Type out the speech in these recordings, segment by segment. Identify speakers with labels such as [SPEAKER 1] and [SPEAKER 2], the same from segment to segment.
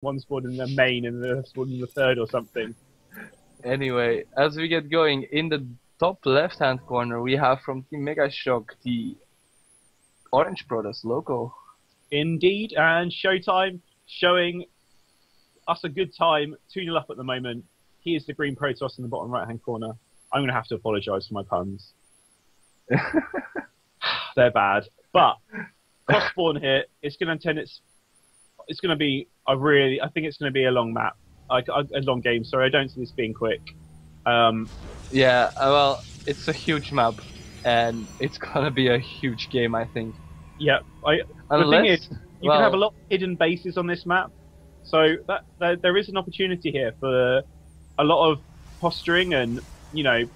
[SPEAKER 1] one spawned in the main and the other spawned in the third or something.
[SPEAKER 2] Anyway, as we get going, in the top left-hand corner, we have from Team Megashock the Orange Brothers logo.
[SPEAKER 1] Indeed, and Showtime showing us a good time. 2-0 up at the moment. He is the green Protoss in the bottom right-hand corner. I'm going to have to apologise for my puns. They're bad. But cross spawn here, it's going to tend it's going to be I think it's going to be a long map. A long game, sorry. I don't see this being quick.
[SPEAKER 2] Yeah, well, it's a huge map, and it's gonna be a huge game, I think.
[SPEAKER 1] Yeah, the thing is, you can have a lot of hidden bases on this map, so there is an opportunity here for a lot of posturing and, you know,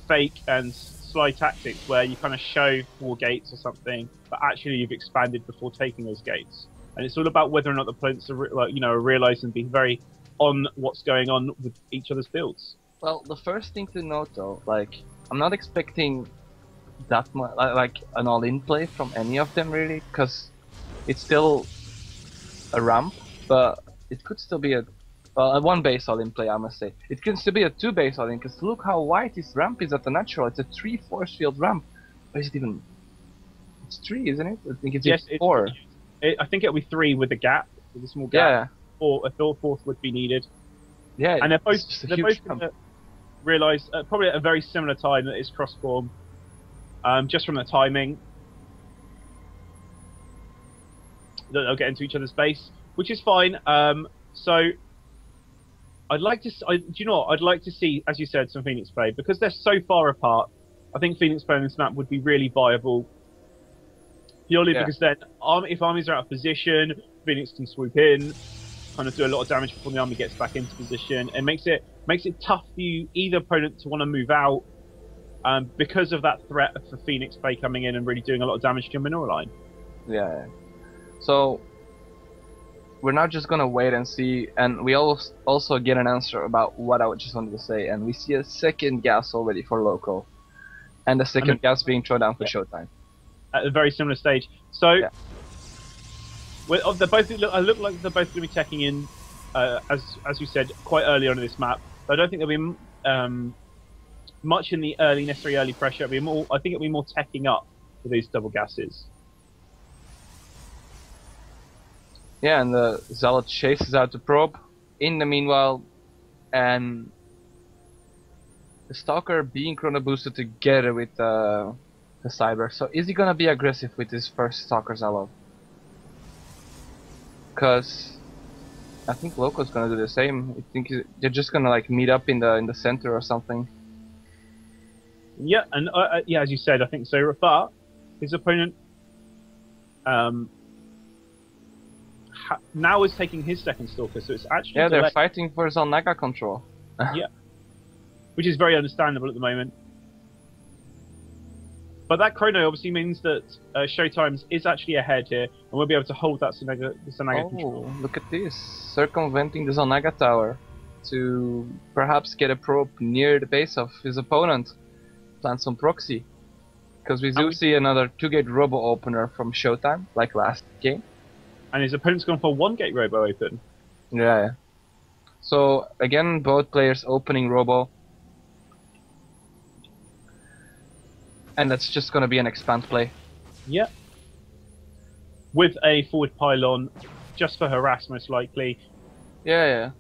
[SPEAKER 1] fake and sly tactics where you kind of show 4 gates or something, but actually you've expanded before taking those gates. And it's all about whether or not the opponents are, are realising and being very on what's going on with each other's builds.
[SPEAKER 2] Well, the first thing to note though, like, I'm not expecting that much, like an all-in play from any of them really, because it's still a ramp, but it could still be a one base all-in play, I must say. It can still be a 2 base all-in, because look how wide this ramp is at the natural. It's a 3 force field ramp. Or is it even? It's 3, isn't it? I think it's 4.
[SPEAKER 1] I think it'll be 3 with the gap, with a small gap.
[SPEAKER 2] Yeah.
[SPEAKER 1] Or a 4th would be needed.
[SPEAKER 2] Yeah,
[SPEAKER 1] and they're both going to realise probably at a very similar time that it's cross form, just from the timing that they'll get into each other's base, which is fine. So I'd like to. Do you know what? I'd like to see, as you said, some Phoenix play, because they're so far apart. I think Phoenix play on this map would be really viable. Purely because then, if armies are out of position, Phoenix can swoop in, kind of do a lot of damage before the army gets back into position. It makes it tough for you, either opponent, to want to move out, because of that threat for Phoenix play coming in and really doing a lot of damage to your manure line.
[SPEAKER 2] Yeah. So we're not just gonna wait and see, and we also get an answer about what I just wanted to say, and we see a second gas already for local, and the second gas being thrown down for Showtime
[SPEAKER 1] at a very similar stage. So. Yeah. Well, they both look like they're both going to be teching in, as you said, quite early on in this map. But I don't think there'll be much in the necessary early pressure. It'll be more. I think it'll be more teching up for these double gases.
[SPEAKER 2] Yeah, and the Zealot chases out the probe. In the meanwhile, and the Stalker being chrono boosted together with the Cyber. So is he gonna be aggressive with his first Stalker Zealot? Because I think Loco's gonna do the same. I think they're just gonna like meet up in the center or something.
[SPEAKER 1] Yeah, and yeah, as you said, I think so. But his opponent now is taking his second Stalker, so it's actually
[SPEAKER 2] they're fighting for Zalnaga control.
[SPEAKER 1] Yeah, which is very understandable at the moment. But that chrono obviously means that Showtime's is actually ahead here, and we'll be able to hold that Zalnaga control.
[SPEAKER 2] Oh, look at this. Circumventing the Zalnaga tower to perhaps get a probe near the base of his opponent. Plant some proxy. Because we do see another 2-gate robo opener from Showtime, like last game.
[SPEAKER 1] And his opponent's gone for 1-gate robo open.
[SPEAKER 2] Yeah. So, again, both players opening robo. And that's just going to be an expand play.
[SPEAKER 1] Yeah. With a forward pylon, just for harass most likely.
[SPEAKER 2] Yeah.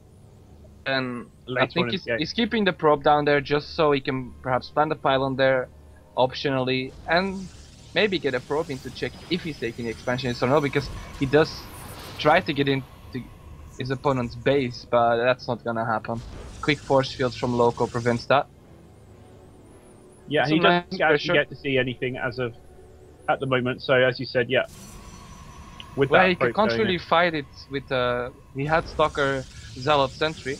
[SPEAKER 2] And I think he's keeping the probe down there just so he can perhaps plant a pylon there optionally, and maybe get a probe in to check if he's taking the expansionist or no, because he does try to get into his opponent's base, but that's not going to happen. Quick force field from Loco prevents that.
[SPEAKER 1] Yeah, he doesn't actually get to see anything at the moment. So as you said, yeah.
[SPEAKER 2] He can't really fight it with he had Stalker Zealot Sentry,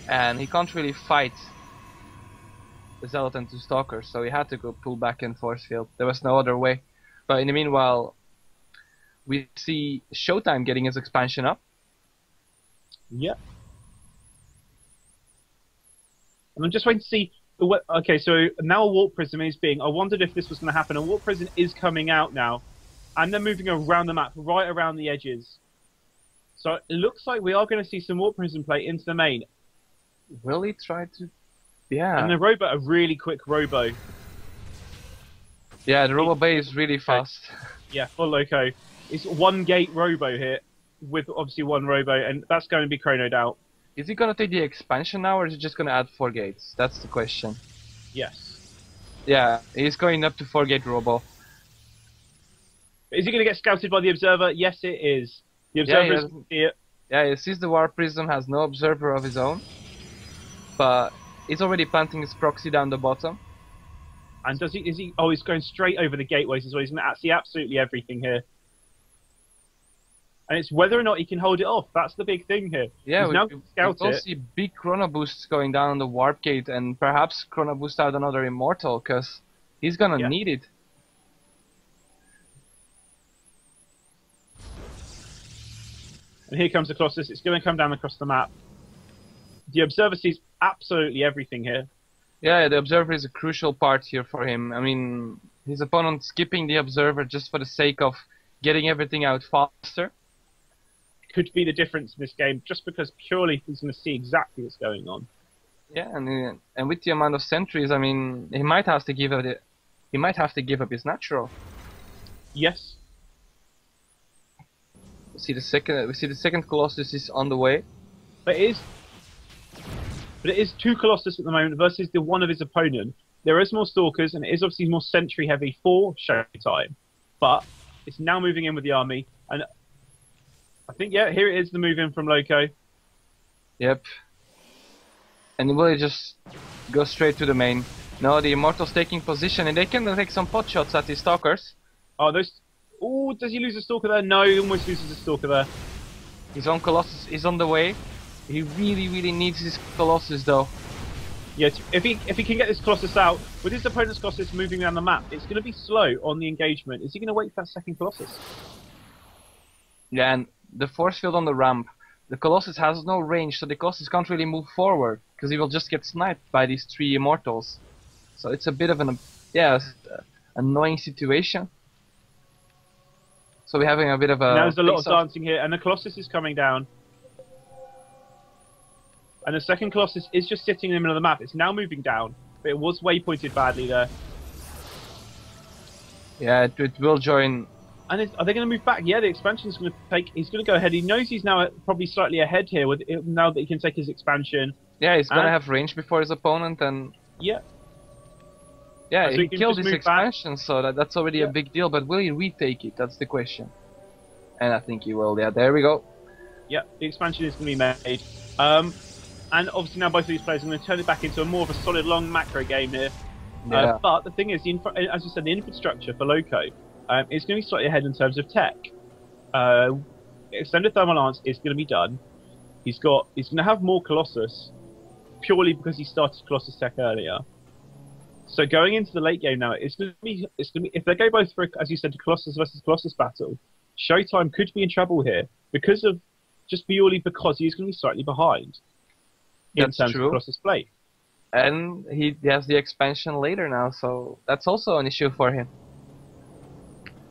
[SPEAKER 2] and he can't really fight the Zealot and 2 Stalkers, so he had to go pull back in force field. There was no other way. But in the meanwhile, we see Showtime getting his expansion up.
[SPEAKER 1] Yeah. And I'm just waiting to see. Okay, so now a Warp Prism is being... I wondered if this was going to happen. A Warp Prism is coming out now. And they're moving around the map, right around the edges. So it looks like we are going to see some warp prism play into the main.
[SPEAKER 2] Will he try to? Yeah.
[SPEAKER 1] And the robo, a really quick robo.
[SPEAKER 2] Yeah, the Robo Bay is really fast.
[SPEAKER 1] Yeah, for Loco. It's one gate robo here, with obviously one robo, and that's going to be chronoed out.
[SPEAKER 2] Is he gonna take the expansion now, or is he just gonna add 4 gates? That's the question.
[SPEAKER 1] Yes.
[SPEAKER 2] Yeah, he's going up to 4 gate Robo.
[SPEAKER 1] Is he going to get scouted by the observer? Yes, it is. The observer is here.
[SPEAKER 2] Yeah, he sees the Warp Prism has no observer of his own, but he's already planting his proxy down the bottom.
[SPEAKER 1] And does he? Is he? Oh, he's going straight over the gateways as well. He's going to see absolutely everything here. And it's whether or not he can hold it off. That's the big thing here.
[SPEAKER 2] Yeah,
[SPEAKER 1] we
[SPEAKER 2] will see big Chrono Boosts going down on the Warp Gate, and perhaps Chrono Boost out another Immortal, because he's gonna need it.
[SPEAKER 1] And here comes the Colossus. It's going to come down across the map. The Observer sees absolutely everything here.
[SPEAKER 2] Yeah, the Observer is a crucial part here for him. I mean, his opponent skipping the Observer just for the sake of getting everything out faster.
[SPEAKER 1] Could be the difference in this game, just because purely he's going to see exactly what's going on.
[SPEAKER 2] Yeah, and with the amount of sentries, I mean, he might have to give up his natural.
[SPEAKER 1] Yes.
[SPEAKER 2] We see the second Colossus is on the way.
[SPEAKER 1] But it is 2 Colossus at the moment versus the one of his opponent. There is more Stalkers, and it is obviously more sentry heavy for Showtime. But it's now moving in with the army, and I think, yeah, here it is, the move in from Loco.
[SPEAKER 2] Yep. And will he just go straight to the main? No, the Immortal's taking position, and they can take some pot shots at the Stalkers.
[SPEAKER 1] Oh, those... Oh, does he lose a Stalker there? No, he almost loses a Stalker there.
[SPEAKER 2] His own Colossus is on the way. He really, really needs his Colossus, though.
[SPEAKER 1] Yeah, if he can get this Colossus out, with his opponent's Colossus moving around the map, it's going to be slow on the engagement. Is he going to wait for that second Colossus?
[SPEAKER 2] Yeah, and the force field on the ramp. The Colossus has no range, so the Colossus can't really move forward, because he will just get sniped by these 3 Immortals. So it's a bit of an annoying situation. So we're having a bit of a...
[SPEAKER 1] Now there's a lot of dancing here, and the Colossus is coming down. And the second Colossus is just sitting in the middle of the map. It's now moving down, but it was waypointed badly there.
[SPEAKER 2] Yeah, it will join...
[SPEAKER 1] And are they going to move back? Yeah, the expansion is going to take... He's going to go ahead. He knows he's now probably slightly ahead here with now that he can take his expansion.
[SPEAKER 2] Yeah, he's going to have range before his opponent, and...
[SPEAKER 1] Yeah.
[SPEAKER 2] Yeah,
[SPEAKER 1] so
[SPEAKER 2] he killed his expansion, so that's already a big deal, but will he retake it? That's the question. And I think he will. Yeah, there we go.
[SPEAKER 1] Yeah, the expansion is going to be made. And obviously now both of these players are going to turn it back into a more of a solid long macro game here.
[SPEAKER 2] Yeah.
[SPEAKER 1] But the thing is, as you said, the infrastructure for Loco is going to be slightly ahead in terms of tech. Extended Thermal Lance is going to be done. He's going to have more Colossus, purely because he started Colossus tech earlier. So going into the late game now, it's going to be if they go both for, as you said, Colossus versus Colossus battle, Showtime could be in trouble here because purely because he's going to be slightly behind in terms of Colossus play.
[SPEAKER 2] And he has the expansion later now, so that's also an issue for him.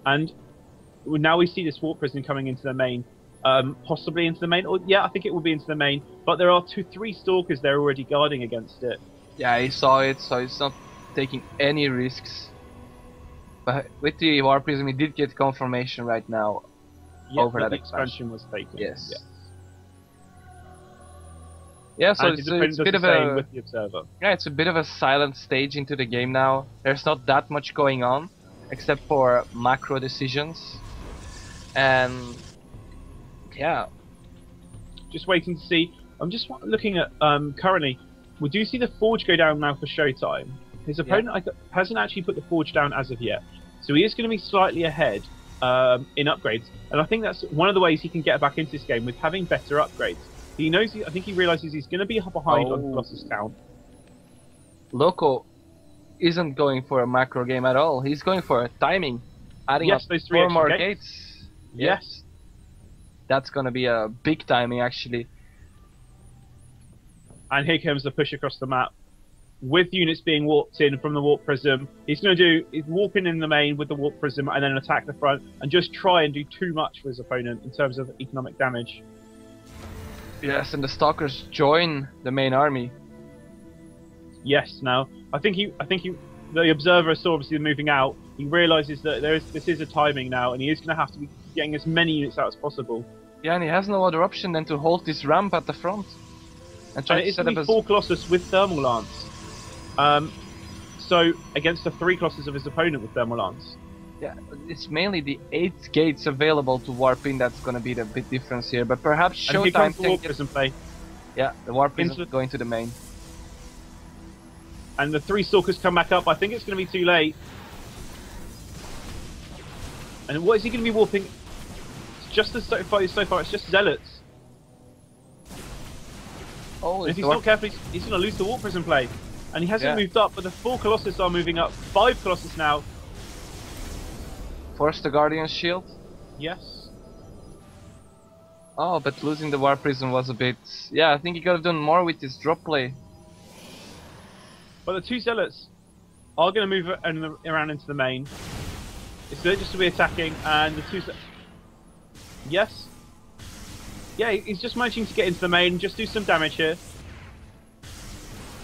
[SPEAKER 1] And now we see this Warp Prison coming into the main, possibly into the main. Or yeah, I think it will be into the main. But there are 3 Stalkers there already guarding against it.
[SPEAKER 2] Yeah, he saw it, so he's not taking any risks. But with the Warp Prism, he did get confirmation right now over that
[SPEAKER 1] expansion was taken.
[SPEAKER 2] Yes. Yeah, so it's a bit of a
[SPEAKER 1] with the observer.
[SPEAKER 2] Yeah, it's a bit of a silent stage into the game now. There's not that much going on, except for macro decisions, and yeah,
[SPEAKER 1] just waiting to see. I'm just looking at currently. We do see the Forge go down now for Showtime. His opponent hasn't actually put the Forge down as of yet, so he is going to be slightly ahead in upgrades, and I think that's one of the ways he can get back into this game with having better upgrades. He knows. I think he realizes he's going to be behind on Colossus count.
[SPEAKER 2] Loco isn't going for a macro game at all. He's going for a timing, adding up
[SPEAKER 1] those
[SPEAKER 2] 4 more gates.
[SPEAKER 1] Yes,
[SPEAKER 2] that's going to be a big timing actually.
[SPEAKER 1] And here comes the push across the map, with units being warped in from the Warp Prism. He's going to warp in the main with the Warp Prism and then attack the front and just try and do too much for his opponent in terms of economic damage.
[SPEAKER 2] Yes, and the Stalkers join the main army.
[SPEAKER 1] Yes. Now, I think the observer saw obviously moving out. He realizes that this is a timing now, and he is going to have to be getting as many units out as possible.
[SPEAKER 2] Yeah, and he has no other option than to hold this ramp at the front and try
[SPEAKER 1] And it
[SPEAKER 2] to
[SPEAKER 1] is
[SPEAKER 2] set
[SPEAKER 1] going
[SPEAKER 2] up
[SPEAKER 1] to
[SPEAKER 2] a...
[SPEAKER 1] be 4 Colossus with Thermal Lance. So against the 3 Colossus of his opponent with Thermal Lance.
[SPEAKER 2] Yeah, it's mainly the 8 gates available to warp in that's gonna be the big difference here, but perhaps
[SPEAKER 1] And here
[SPEAKER 2] Showtime
[SPEAKER 1] comes the
[SPEAKER 2] can
[SPEAKER 1] Warp
[SPEAKER 2] get...
[SPEAKER 1] Prism play.
[SPEAKER 2] Yeah, the warp is
[SPEAKER 1] Into-
[SPEAKER 2] going to the main.
[SPEAKER 1] And the 3 Stalkers come back up. I think it's going to be too late. And what is he going to be warping? It's just as so far, it's just Zealots.
[SPEAKER 2] Oh,
[SPEAKER 1] And if he's not careful, he's going to lose the Warp Prism play. And he hasn't moved up, but the 4 Colossus are moving up. 5 Colossus now.
[SPEAKER 2] Force the Guardian's shield.
[SPEAKER 1] Yes.
[SPEAKER 2] Oh, but losing the warp prism was a bit... Yeah, I think he could have done more with his drop play.
[SPEAKER 1] But the 2 Zealots are going to move around into the main. It's just to be attacking, and the 2... Yes. Yeah, he's just managing to get into the main, just do some damage here.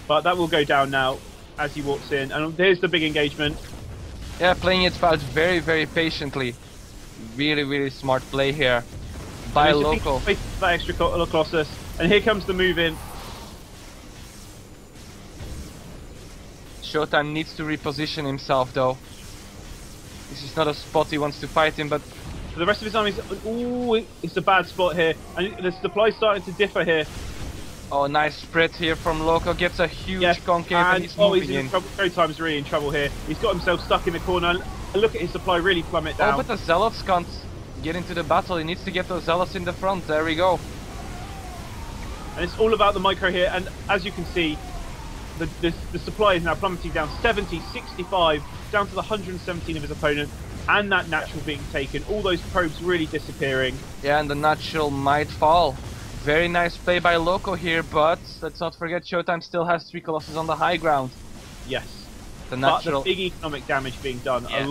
[SPEAKER 1] But that will go down now as he walks in. And there's the big engagement.
[SPEAKER 2] Yeah, playing it out very, very patiently. Really, really smart play here. By local.
[SPEAKER 1] That extra Colossus. And here comes the move in.
[SPEAKER 2] Showtime needs to reposition himself though. This is not a spot he wants to fight in, but...
[SPEAKER 1] For the rest of his army, ooh, it's a bad spot here. And the supply's starting to differ here.
[SPEAKER 2] Oh, nice spread here from Loco. Gets a huge concave and he's moving in.
[SPEAKER 1] Showtime's really in trouble here. He's got himself stuck in the corner. And look at his supply really plummet down.
[SPEAKER 2] Oh, but the Zealots can't get into the battle. He needs to get those Zealots in the front. There we go.
[SPEAKER 1] And it's all about the micro here. And as you can see, the supply is now plummeting down 70, 65, down to the 117 of his opponent. And that natural being taken. All those probes really disappearing.
[SPEAKER 2] Yeah, and the natural might fall. Very nice play by Loco here, but let's not forget Showtime still has 3 Colossus on the high ground.
[SPEAKER 1] Yes.
[SPEAKER 2] The natural...
[SPEAKER 1] But the big economic damage being done.
[SPEAKER 2] Yes.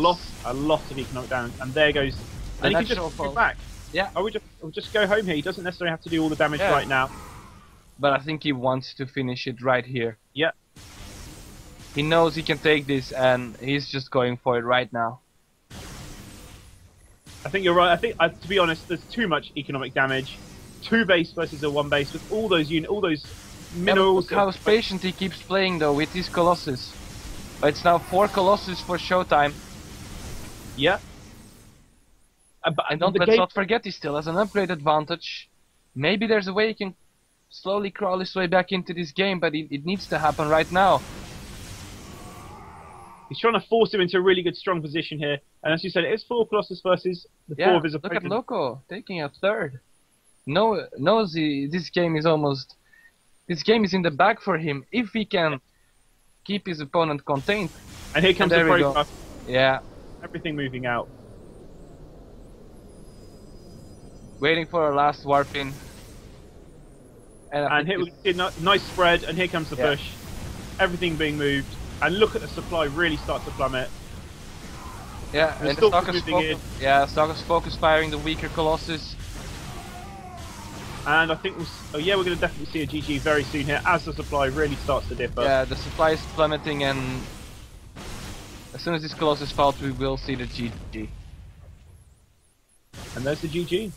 [SPEAKER 1] A lot of economic damage. And there goes...
[SPEAKER 2] The
[SPEAKER 1] and he can
[SPEAKER 2] natural
[SPEAKER 1] just
[SPEAKER 2] fall.
[SPEAKER 1] go back.
[SPEAKER 2] Yeah.
[SPEAKER 1] I would just go home here. He doesn't necessarily have to do all the damage right now.
[SPEAKER 2] But I think he wants to finish it right here.
[SPEAKER 1] Yeah.
[SPEAKER 2] He knows he can take this and he's just going for it right now.
[SPEAKER 1] I think you're right. I think, to be honest, there's too much economic damage. 2 base versus a 1 base with all those minerals.
[SPEAKER 2] Yeah, look how patient he keeps playing though with his Colossus. It's now 4 Colossus for Showtime.
[SPEAKER 1] Yeah.
[SPEAKER 2] And let's not forget he still has an upgrade advantage. Maybe there's a way he can slowly crawl his way back into this game, but it needs to happen right now.
[SPEAKER 1] He's trying to force him into a really good strong position here. And as you said, it's 4 Colossus versus the 4 of his opponent.
[SPEAKER 2] Look at Loco taking a third. Knows this game is in the bag for him if he can keep his opponent contained.
[SPEAKER 1] And here comes the pro buff.
[SPEAKER 2] Yeah.
[SPEAKER 1] Everything moving out.
[SPEAKER 2] Waiting for our last warp in.
[SPEAKER 1] And here we see a nice spread, and here comes the push. Everything being moved. And look at the supply really start to plummet.
[SPEAKER 2] Yeah, and the Stalkers focus firing the weaker Colossus.
[SPEAKER 1] And I think we're going to definitely see a GG very soon here as the supply really starts to differ.
[SPEAKER 2] Yeah, the supply is plummeting, and as soon as this Colossus falls, we will see the GG.
[SPEAKER 1] And there's the GG.